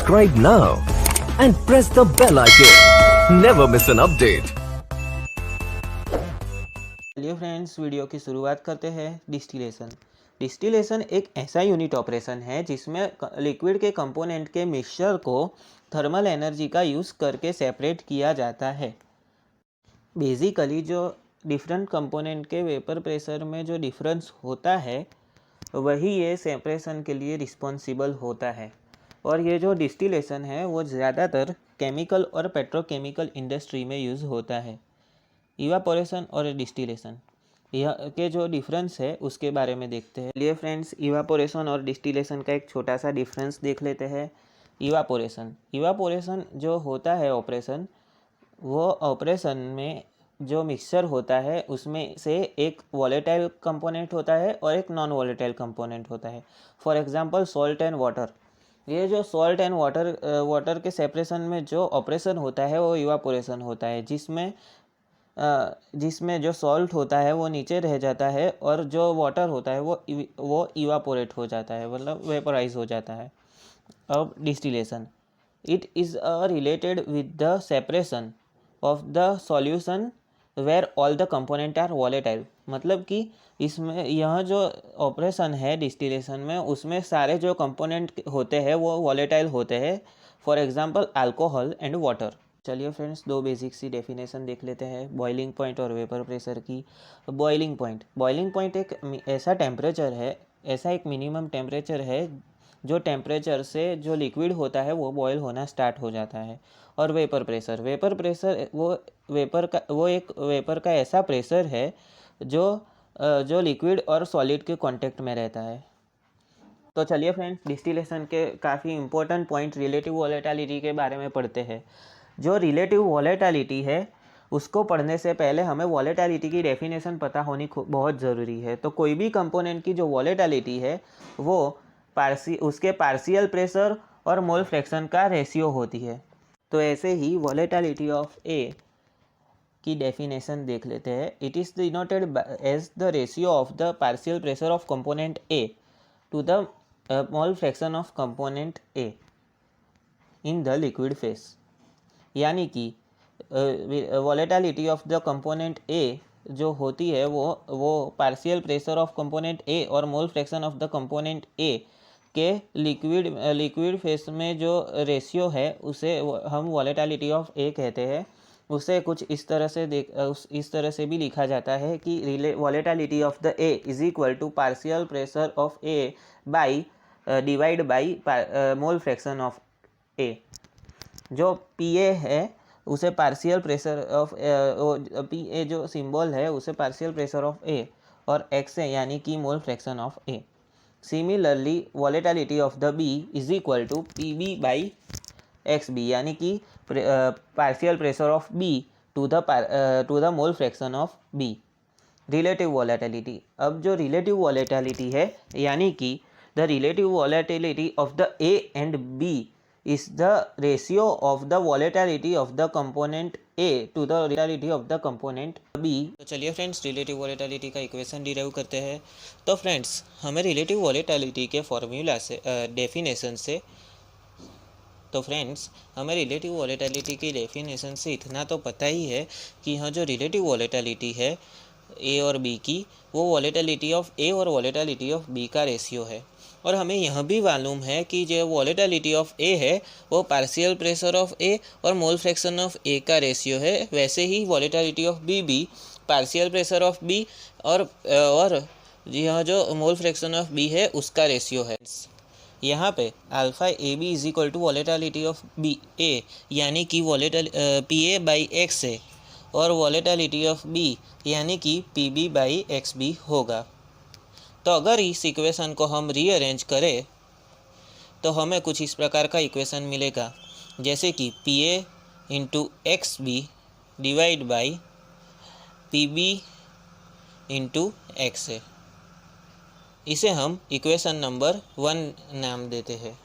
Subscribe now and press the bell icon. Never miss an update. चलिए friends, video की शुरुआत करते हैं। डिस्टिलेशन एक ऐसा यूनिट ऑपरेशन है जिसमें लिक्विड के कंपोनेंट के मिक्सचर को थर्मल एनर्जी का यूज़ करके सेपरेट किया जाता है। बेसिकली जो डिफरेंट कंपोनेंट के वेपर प्रेशर में जो डिफरेंस होता है वही ये सेपरेशन के लिए रिस्पॉन्सिबल होता है। और ये जो डिस्टिलेशन है वो ज़्यादातर केमिकल और पेट्रोकेमिकल इंडस्ट्री में यूज़ होता है। इवापोरेशन और डिस्टिलेशन यह के जो डिफरेंस है उसके बारे में देखते हैं। चलिए फ्रेंड्स, इवापोरेशन और डिस्टिलेशन का एक छोटा सा डिफरेंस देख लेते हैं। इवापोरेशन जो होता है ऑपरेशन, वो ऑपरेशन में जो मिक्सचर होता है उसमें से एक वॉलेटाइल कंपोनेंट होता है और एक नॉन वॉलेटाइल कंपोनेंट होता है। For example salt and water. ये जो सॉल्ट एंड वाटर के सेपरेशन में जो ऑपरेशन होता है वो इवापोरेशन होता है, जिसमें जो सॉल्ट होता है वो नीचे रह जाता है और जो वाटर होता है वो इवापोरेट हो जाता है, मतलब वेपराइज हो जाता है। अब distillation, it is related with the separation of the solution where all the component are volatile. मतलब कि इसमें यह जो ऑपरेशन है डिस्टिलेशन में, उसमें सारे जो कंपोनेंट होते हैं वो वॉलेटाइल होते हैं। For example alcohol and water. चलिए फ्रेंड्स, दो बेसिक सी डेफिनेशन देख लेते हैं बॉइलिंग पॉइंट और वेपर प्रेशर की। बॉइलिंग पॉइंट एक ऐसा टेम्परेचर है, ऐसा एक मिनिमम टेम्परेचर है जो टेम्परेचर से जो लिक्विड होता है वो बॉयल होना स्टार्ट हो जाता है। और वेपर प्रेशर वो एक वेपर का ऐसा प्रेशर है जो लिक्विड और सॉलिड के कांटेक्ट में रहता है। तो चलिए फ्रेंड्स, डिस्टिलेशन के काफ़ी इंपॉर्टेंट पॉइंट रिलेटिव वॉलेटिलिटी के बारे में पढ़ते हैं। जो रिलेटिव वॉलेटिलिटी है उसको पढ़ने से पहले हमें वॉलेटिलिटी की डेफिनेशन पता होनी बहुत ज़रूरी है। तो कोई भी कंपोनेंट की जो वॉलेटिलिटी है वो उसके पार्शियल प्रेशर और मोल फ्रैक्शन का रेशियो होती है। तो ऐसे ही वॉलेटिलिटी ऑफ ए की डेफिनेशन देख लेते हैं। It is denoted as the ratio of the partial pressure of component A to the mole fraction of component A in the liquid phase. यानी कि volatility of the component A जो होती है वो partial pressure of component A और mole fraction of the component A के liquid face में जो रेशियो है उसे हम वॉलेटिलिटी ऑफ ए कहते हैं। उसे कुछ इस तरह से भी लिखा जाता है कि volatility of the A is equal to partial pressure of A by divide by mole fraction of A. जो पी ए है उसे partial pressure of P A जो सिंबल है उसे पार्शियल प्रेशर ऑफ ए और एक्स है, यानी कि mole fraction of A. Similarly volatility of the B is equal to P B by X B, यानी कि partial pressure of B to the mole fraction of B. Relative volatility, अब जो relative volatility है यानी कि the relative volatility of the A and B is the ratio of the volatility of the component A to the volatility of the component B। तो चलिए friends, relative volatility का equation derive करते हैं। तो friends, हमें relative volatility के formula से definition से हमें रिलेटिव वॉलेटिलिटी की डेफिनेशन से इतना तो पता ही है कि यहाँ जो रिलेटिव वॉलेटिलिटी है ए और बी की, वो वॉलेटिलिटी ऑफ ए और वॉलेटिलिटी ऑफ बी का रेशियो है। और हमें यह भी मालूम है कि जो वॉलेटिलिटी ऑफ ए है वो पार्शियल प्रेशर ऑफ ए और मोल फ्रैक्शन ऑफ ए का रेशियो है। वैसे ही वॉलेटिलिटी ऑफ बी भी पार्शियल प्रेशर ऑफ बी और यह जो मोल फ्रैक्शन ऑफ बी है उसका रेशियो है। यहाँ पे alpha A B is equal to volatility of B A, यानी कि पी ए बाई एक्स है, और वॉलेटिलिटी ऑफ बी यानी कि P B by X B होगा। तो अगर इस इक्वेशन को हम रीअरेंज करें तो हमें कुछ इस प्रकार का इक्वेशन मिलेगा, जैसे कि P A into X B divide by P B into X A. इसे हम इक्वेशन नंबर 1 नाम देते हैं।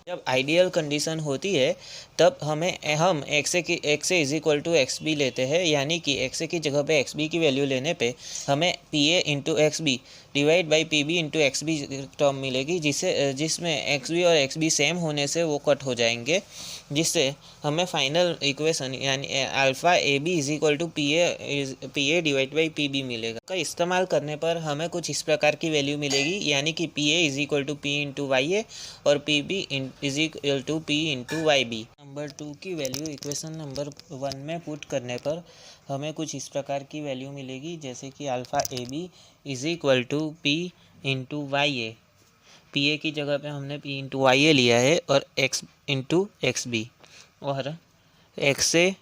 जब आइडियल कंडीशन होती है तब हम X A is equal to X B लेते हैं, यानी कि एक्स ए की जगह पे एक्स बी की वैल्यू लेने पे हमें P A into X B divide by P B into X B term मिलेगी, जिसमें एक्स बी और एक्स बी सेम होने से वो कट हो जाएंगे, जिससे हमें फाइनल इक्वेशन यानी alpha A B is equal to P A divide by P B मिलेगा। का इस्तेमाल करने पर हमें कुछ इस प्रकार की वैल्यू मिलेगी, यानी कि P A is equal to P into Y A और P B is equal to P into Y B. Number 2 की वैल्यू इक्वेशन नंबर 1 में पुट करने पर हमें कुछ इस प्रकार की वैल्यू मिलेगी, जैसे कि alpha A B is equal to P into Y A. P A की जगह पे हमने पी इंटू वाई ए लिया है और एक्स इंटू एक्स बी, और X A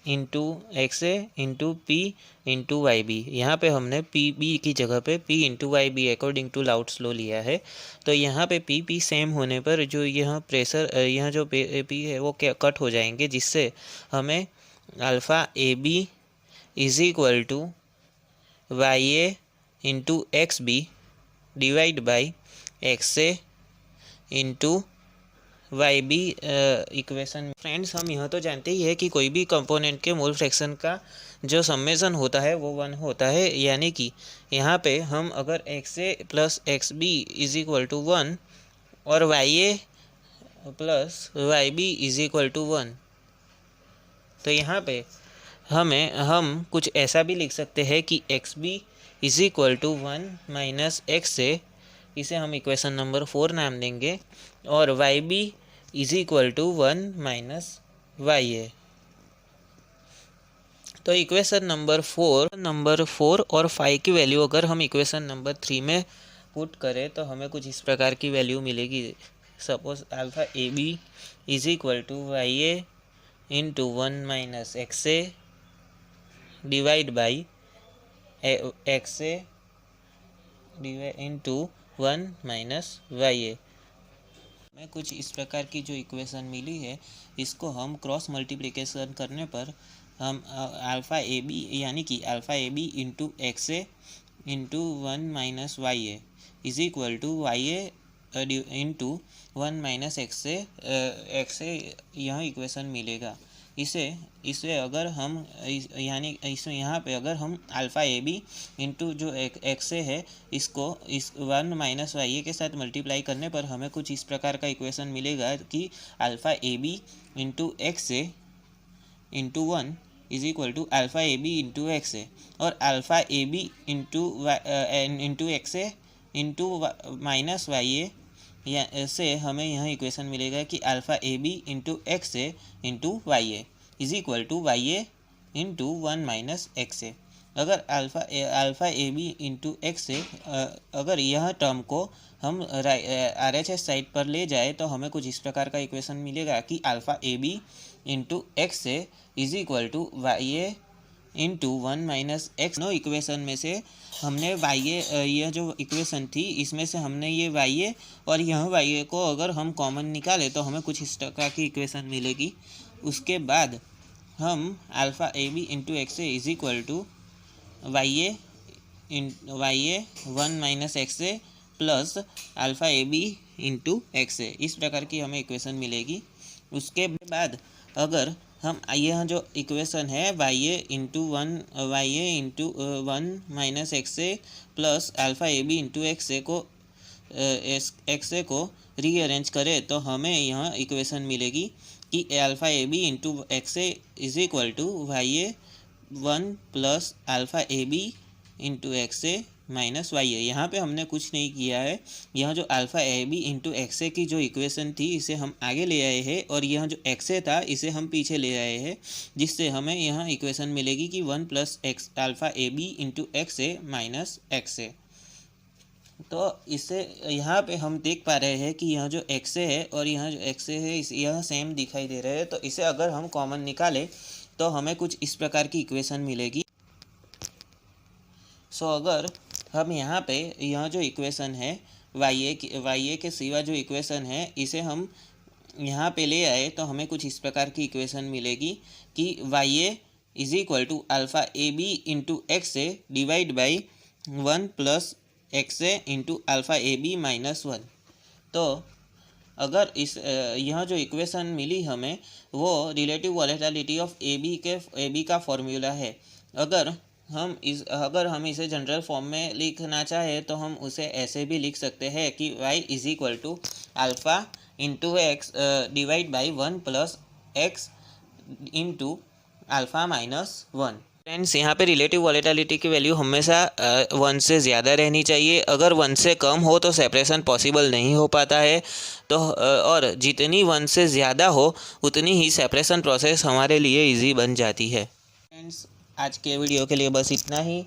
into P into Y B. यहाँ पे हमने पी बी की जगह पे P into Y B according to Raoult's law लिया है। तो यहाँ पे पी पी सेम होने पर जो यहाँ प्रेशर यहाँ जो पी है वो कट हो जाएंगे, जिससे हमें alpha A B is equal to Y A into X B divide by X A into Y B equation. Friends, हम यह तो जानते ही है कि कोई भी कंपोनेंट के मोल फ्रैक्शन का जो सम्मेशन होता है वो 1 होता है, यानी कि यहाँ पे हम अगर X A plus X B is equal to 1 और Y A plus Y B is equal to 1, तो यहाँ पे हम कुछ ऐसा भी लिख सकते हैं कि X B is equal to 1 minus X A, इसे हम इक्वेशन नंबर 4 नाम देंगे, और Y B is equal to 1 minus Y A. तो इक्वेशन नंबर 4 और 5 की वैल्यू अगर हम इक्वेशन नंबर 3 में पुट करें तो हमें कुछ इस प्रकार की वैल्यू मिलेगी। Suppose alpha A B is equal to Y A into 1 minus X A divide by X A into 1 minus Y A. में कुछ इस प्रकार की जो इक्वेशन मिली है, इसको हम क्रॉस मल्टीप्लिकेशन करने पर हम अल्फ़ा ए बी यानी कि alpha A B into X A into 1 minus Y A is equal to Y A into 1 minus X A यह इक्वेशन मिलेगा। इसे अगर हम यानी इसमें यहाँ पे अगर हम अल्फ़ा ए बी इंटू जो एक्स ए है इसको इस 1 माइनस वाई ए के साथ मल्टीप्लाई करने पर हमें कुछ इस प्रकार का इक्वेशन मिलेगा कि alpha A B into X A into 1 is equal to alpha A B into X A, और alpha A B into X A into minus Y A से हमें यह इक्वेशन मिलेगा कि alpha A B into X A into Y A is equal to Y A into 1 minus X A. अगर alpha A B into X A अगर यह term को हम आर एच एस साइड पर ले जाए तो हमें कुछ इस प्रकार का इक्वेशन मिलेगा कि alpha A B into X A is equal to Y A into 1 minus X. नो इक्वेशन में से हमने वाई ए यह जो इक्वेशन थी इसमें से हमने ये वाई ए और यह वाई ए को अगर हम कॉमन निकालें तो हमें कुछ इस प्रकार की इक्वेशन मिलेगी। उसके बाद हम alpha A B into X A is equal to Y A 1 minus X A plus alpha A B into X A, इस प्रकार की हमें इक्वेशन मिलेगी। उसके बाद अगर हम यह जो इक्वेशन है Y A into 1 minus X A plus alpha A B into X A को रीअरेंज करें तो हमें यह इक्वेशन मिलेगी कि alpha A B into X A is equal to Y A 1 plus alpha A B into X A minus Y A. यहाँ पे हमने कुछ नहीं किया है, यह जो alpha A B into X A की जो इक्वेशन थी इसे हम आगे ले आए हैं और यह जो एक्स ए था इसे हम पीछे ले आए हैं, जिससे हमें यहाँ इक्वेशन मिलेगी कि 1 plus X alpha A B into X A minus X A. तो इससे यहाँ पे हम देख पा रहे हैं कि यह जो एक्स ए है और यह जो एक्स ए है यह सेम दिखाई दे रहे हैं, तो इसे अगर हम कॉमन निकालें तो हमें कुछ इस प्रकार की इक्वेशन मिलेगी। सो अगर हम यहाँ पे यह जो इक्वेशन है वाई ए के सिवा जो इक्वेशन है इसे हम यहाँ पे ले आए तो हमें कुछ इस प्रकार की इक्वेशन मिलेगी कि Y A is equal to alpha A B into X A divide by 1 plus X A into alpha A B minus 1। तो अगर यह जो इक्वेशन मिली हमें वो relative volatility of A B का फॉर्मूला है। अगर हम इसे जनरल फॉर्म में लिखना चाहे तो हम उसे ऐसे भी लिख सकते हैं कि y is equal to alpha into X divide by 1 plus X into alpha minus 1। Friends, यहाँ पे रिलेटिव वॉलेटिलिटी की वैल्यू हमेशा 1 से ज़्यादा रहनी चाहिए। अगर 1 से कम हो तो सेपरेशन पॉसिबल नहीं हो पाता है। तो और जितनी 1 से ज़्यादा हो उतनी ही सेपरेशन प्रोसेस हमारे लिए इजी बन जाती है। फ्रेंड्स, आज के वीडियो के लिए बस इतना ही।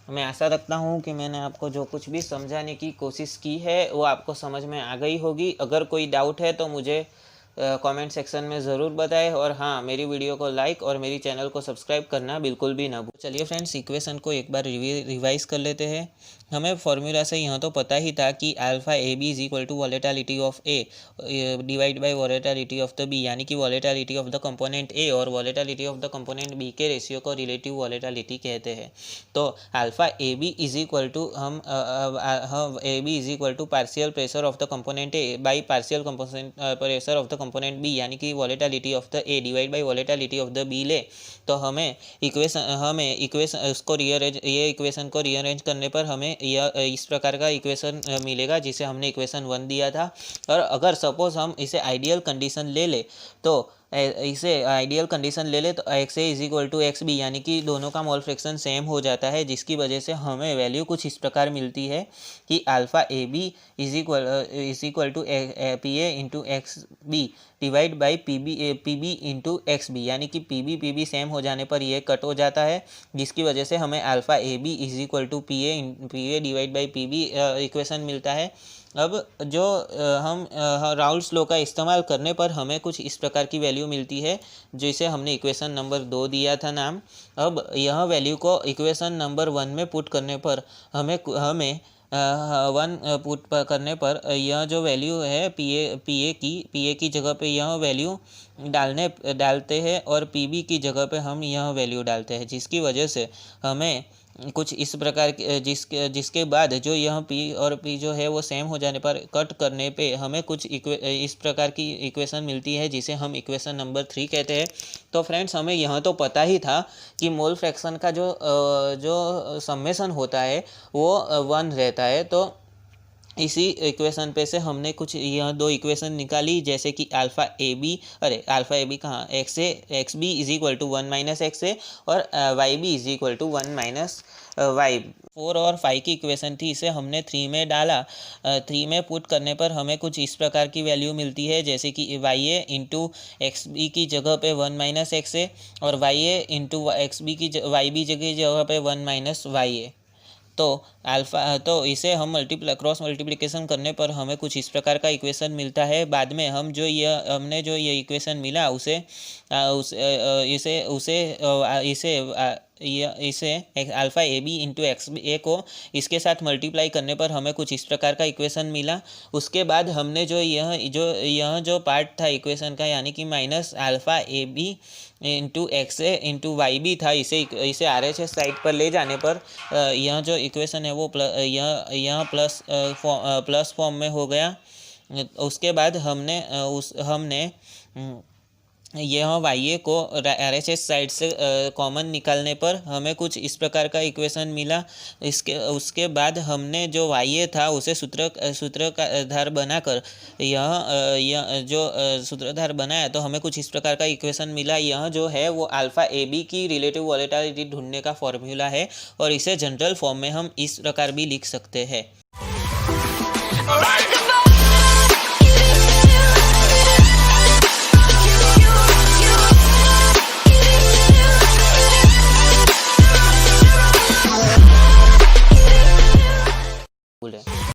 मैं आशा रखता हूँ कि मैंने आपको जो कुछ भी समझाने की कोशिश की है वो आपको समझ में आ गई होगी। अगर कोई डाउट है तो मुझे कमेंट सेक्शन में ज़रूर बताएं। और हाँ, मेरी वीडियो को लाइक और मेरी चैनल को सब्सक्राइब करना बिल्कुल भी ना भूलें। चलिए फ्रेंड्स, इक्वेशन को एक बार रिवाइज कर लेते हैं। हमें फॉर्मूला से यहाँ तो पता ही था कि alpha A B is equal to volatility of A divide by volatility of the B, यानी कि volatility of the component A और volatility of the component B के रेशियो को रिलेटिव वॉलेटिलिटी कहते हैं। तो alpha A B is equal to A B is equal to partial pressure of the component A by partial pressure of the component B, यानी कि volatility of the A divide by volatility of the B ले तो हमें equation उसको ये equation को rearrange करने पर हमें इस प्रकार का इक्वेशन मिलेगा जिसे हमने इक्वेशन 1 दिया था। और अगर सपोज हम इसे आइडियल कंडीशन ले ले तो X A is equal to X B, यानी कि दोनों का मोल फ्रैक्शन सेम हो जाता है, जिसकी वजह से हमें वैल्यू कुछ इस प्रकार मिलती है कि alpha A B is equal to P A into X B divide by P B into X B, यानी कि पी बी सेम हो जाने पर ये कट हो जाता है, जिसकी वजह से हमें alpha A B is equal to P A divide by P B equation मिलता है। अब जो हम राउल्स लॉ का इस्तेमाल करने पर हमें कुछ इस प्रकार की वैल्यू मिलती है, जिसे हमने इक्वेशन नंबर 2 दिया था नाम। अब यह वैल्यू को इक्वेशन नंबर 1 में पुट करने पर हमें 1 पुट करने पर यह जो वैल्यू है पी ए की जगह पे यह वैल्यू डालते हैं और पी बी की जगह पे हम यह वैल्यू डालते हैं, जिसकी वजह से हमें कुछ इस प्रकार जिसके बाद जो यह पी और पी जो है वो सेम हो जाने पर कट करने पे हमें कुछ इस प्रकार की इक्वेशन मिलती है, जिसे हम इक्वेशन नंबर 3 कहते हैं। तो फ्रेंड्स, हमें यह तो पता ही था कि मोल फ्रैक्शन का जो समेशन होता है वो 1 रहता है। तो इसी इक्वेशन पे से हमने कुछ यह 2 इक्वेशन निकाली, जैसे कि अल्फ़ा ए बी कहाँ X B is equal to 1 minus X A और Y B is equal to 1 minus Y. 4 और 5 की इक्वेशन थी, इसे हमने 3 में डाला। 3 में पुट करने पर हमें कुछ इस प्रकार की वैल्यू मिलती है, जैसे कि Y A into X B की जगह पे 1 माइनस एक्स ए और Y A into X B की वाई बी की जगह पे 1 माइनस वाई ए। तो इसे हम क्रॉस मल्टीप्लिकेशन करने पर हमें कुछ इस प्रकार का इक्वेशन मिलता है। बाद में हमने जो ये इक्वेशन मिला इसे alpha A B into X A को इसके साथ मल्टीप्लाई करने पर हमें कुछ इस प्रकार का इक्वेशन मिला। उसके बाद हमने जो पार्ट था इक्वेशन का, यानी कि minus alpha A B into X A into Y B था, इसे आर एच एस साइड पर ले जाने पर यह जो इक्वेशन है वो प्लस फॉर्म में हो गया। उसके बाद हमने यह वाई ए को आर एच एस साइड से कॉमन निकालने पर हमें कुछ इस प्रकार का इक्वेशन मिला। उसके बाद हमने जो वाई ए था उसे सूत्रधार बनाकर सूत्रधार बनाया तो हमें कुछ इस प्रकार का इक्वेशन मिला। यह जो है वो अल्फ़ा ए बी की रिलेटिव वॉलेटिलिटी ढूंढने का फॉर्मूला है और इसे जनरल फॉर्म में हम इस प्रकार भी लिख सकते हैं।